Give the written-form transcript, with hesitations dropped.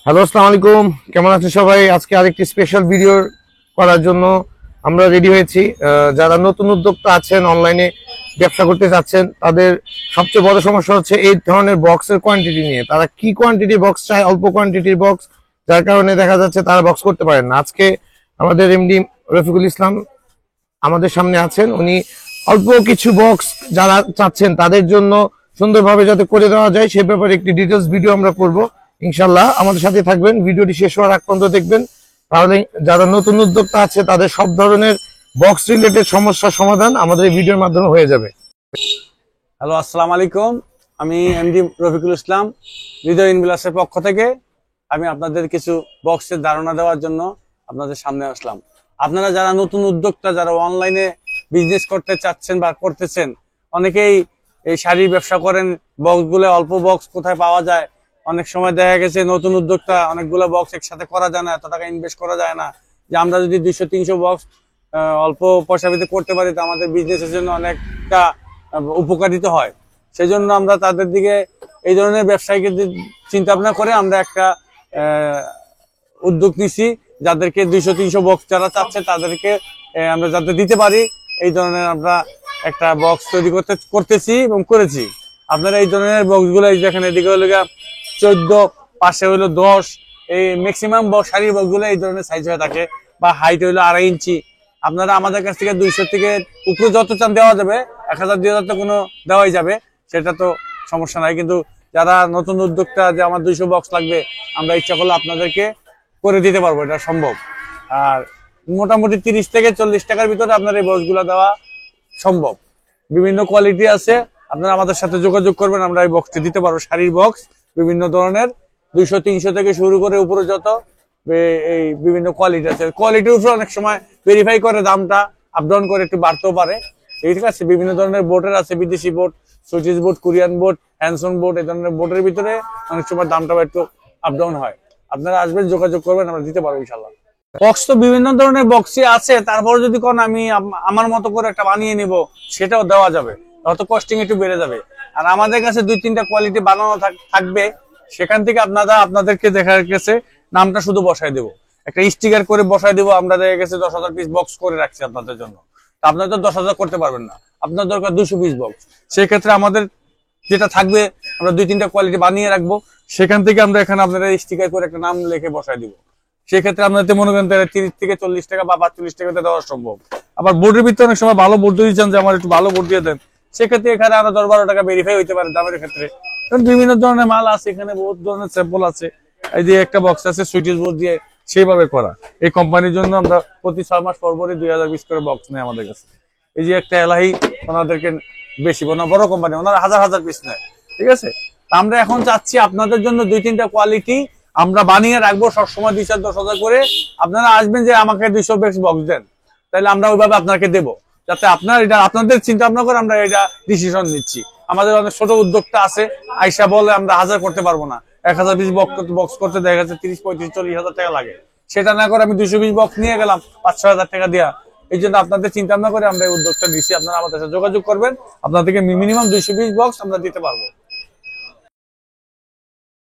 Hello, আসসালামু আলাইকুম। কেমন আছেন সবাই? আজকে আরেকটি স্পেশাল ভিডিও করার জন্য আমরা রেডি হয়েছি। যারা নতুন উদ্যোক্তা আছেন, অনলাইনে ব্যবসা করতে চাচ্ছেন, তাদের সবচেয়ে বড় সমস্যা হচ্ছে এই ধরনের বক্সের কোয়ান্টিটি নিয়ে। তারা কি কোয়ান্টিটি বক্স চায়? অল্প কোয়ান্টিটির বক্স, যার কারণে দেখা যাচ্ছে তারা বক্স করতে পারেন না। আজকে আমাদের এমডি রফিকুল ইসলাম আমাদের সামনে আছেন। উনি অল্প কিছু বক্স যারা চাচ্ছেন তাদের জন্য সুন্দরভাবে যাতে করে দেওয়া যায় সে ব্যাপারে একটি ডিটেলস ভিডিও আমরা করব। ইনশাল্লাহ আমাদের সাথে থাকবেন, ভিডিওটি শেষ হওয়ার আগ পর্যন্ত দেখবেন। তাহলে যারা নতুন উদ্যোক্তা আছে তাদের সব ধরনের বক্স রিলেটেড সমস্যার সমাধান আমাদের এই ভিডিওর মাধ্যমে হয়ে যাবে। হ্যালো, আসসালামু আলাইকুম। আমি এমডি রফিকুল ইসলাম, হৃদয় ইনবিলাসের পক্ষ থেকে আমি আপনাদের কিছু বক্সের ধারণা দেওয়ার জন্য আপনাদের সামনে আসলাম। আপনারা যারা নতুন উদ্যোক্তা, যারা অনলাইনে বিজনেস করতে চাচ্ছেন বা করতেছেন, অনেকেই এই শাড়ির ব্যবসা করেন, বক্সগুলো অল্প বক্স কোথায় পাওয়া যায়। অনেক সময় দেখা গেছে নতুন উদ্যোক্তা অনেকগুলো বক্স একসাথে করা যায় না, এত টাকা ইনভেস্ট করা যায় না। যে আমরা যদি 200-300 বক্স অল্প পয়সা ভিতরে করতে পারি তো আমাদের বিজনেসের জন্য অনেকটা উপকারিত হয়। সেই জন্য আমরা তাদের দিকে এই ধরনের ব্যবসায়ীকে চিন্তা ভাবনা করে আমরা একটা উদ্যোগ নিছি, যাদেরকে 200-300 বক্স যারা চাচ্ছে তাদেরকে আমরা যাতে দিতে পারি, এই ধরনের আমরা একটা বক্স তৈরি করতেছি এবং করেছি। আপনারা এই ধরনের বক্স গুলো দেখেন, এদিকে হলো 14, পাশে হলো 10, এই ম্যাক্সিমাম শাড়ির বক্স গুলো এই ধরনের সাইজ হয়ে থাকে, বা হাইট হলো 2.5 ইঞ্চি। আপনারা আমাদের কাছ থেকে 200 থেকে উপরে যত চান দেওয়া যাবে, 1000-2000 তো কোনো দেওয়াই যাবে, সেটা তো সমস্যা নাই। কিন্তু যারা নতুন উদ্যোক্তা যে আমার 200 বক্স লাগবে, আমরা ইচ্ছা করলে আপনাদেরকে করে দিতে পারবো, এটা সম্ভব। আর মোটামুটি 30 থেকে 40 টাকার ভিতরে আপনার এই বক্স গুলো দেওয়া সম্ভব। বিভিন্ন কোয়ালিটি আছে, আপনারা আমাদের সাথে যোগাযোগ করবেন, আমরা এই বক্সটি দিতে পারবো। শাড়ির বক্স বিভিন্ন ধরনের 200-300 থেকে শুরু করে উপরে যত এই বিভিন্ন কোয়ালিটি আছে। কোয়ালিটির উপর অনেক সময় ভেরিফাই করে দামটা আপ ডাউন করে, একটু বাড়তেও পারে, ঠিক আছে। বিভিন্ন ধরনের বোর্ডের আছে, বিদেশি board, Swedish board, Korean board, Hanson board, এই ধরনের বোর্ডের ভিতরে অনেক সময় দামটা একটু আপ ডাউন হয়। আপনারা আসবেন, যোগাযোগ করবেন, আমরা দিতে পারবো ইনশাল্লাহ। বক্স তো বিভিন্ন ধরনের বক্সই আছে, তারপর যদি কোন আমি আমার মতো করে একটা বানিয়ে নিব, সেটাও দেওয়া যাবে, তত কস্টিং একটু বেড়ে যাবে। আর আমাদের কাছে 2-3টা কোয়ালিটি বানানো থাকবে, সেখান থেকে আপনাদেরকে দেখা গেছে নামটা শুধু বসাই দেবো, একটা স্টিকার করে বসাই দেবো। আমরা দেখা গেছে 10,000 পিস বক্স করে রাখছি আপনাদের জন্য। আপনারা তো 10,000 করতে পারবেন না, আপনার দরকার 200 পিস বক্স। সেই ক্ষেত্রে আমাদের যেটা থাকবে, আমরা 2-3টা কোয়ালিটি বানিয়ে রাখবো, সেখান থেকে আমরা এখানে আপনারা স্টিকার করে একটা নাম লিখে বসাই দিব। সেক্ষেত্রে আপনাদের মনে করেন 30 থেকে 40 টাকা বা 45 টাকাতে দেওয়া সম্ভব। আবার বোর্ডের ভিতরে অনেক সময় ভালো বোর্ড যদি চান যে আমার একটু ভালো বোর্ড দিয়ে দেন, সেক্ষেত্রে এখানে আরো 10-12 টাকা ভেরিফাই হইতে পারে দামের ক্ষেত্রে। বিভিন্ন ধরনের মাল আছে, এখানে বহুত ধরনের স্যাম্পল আছে। এই যে একটা বক্স আছে সুইটিশ বোর্ড দিয়ে সেইভাবে করা, এই কোম্পানির জন্য আমরা প্রতি 6 মাস পর পরই 2000 পিস করে বক্স নেই আমাদের কাছে। এই যে একটা এলাহি, ওনাদেরকে বেশি বড় কোম্পানি, ওনারা হাজার পিস নেয়, ঠিক আছে। আমরা এখন চাচ্ছি আপনাদের জন্য 2-3টা কোয়ালিটি আমরা বানিয়ে রাখবো সবসময়, 2-10,000 করে। আপনারা আসবেন যে আমাকে 200 পিস বক্স দেন, তাহলে আমরা ওইভাবে আপনাকে দেবো, যাতে এটা আপনাদের চিন্তা ভাবনা করে আমরা এটা ডিসিশন নিচ্ছি। আমাদের অনেক ছোট উদ্যোক্তা আছে, আইসা বলে আমরা 1000 করতে পারবো না, 1000 পিস বক্স করতে দেখা যাচ্ছে 30-35-40 হাজার টাকা লাগে। সেটা না করে আমি 200 পিস বক্স নিয়ে গেলাম 5-6 হাজার টাকা দেওয়া। এই জন্য আপনাদের চিন্তা ভাবনা করে আমরা এই উদ্যোগটা দিচ্ছি। আপনারা আমাদের সাথে যোগাযোগ করবেন, আপনাদেরকে মিনিমাম 200 পিস বক্স আমরা দিতে পারবো।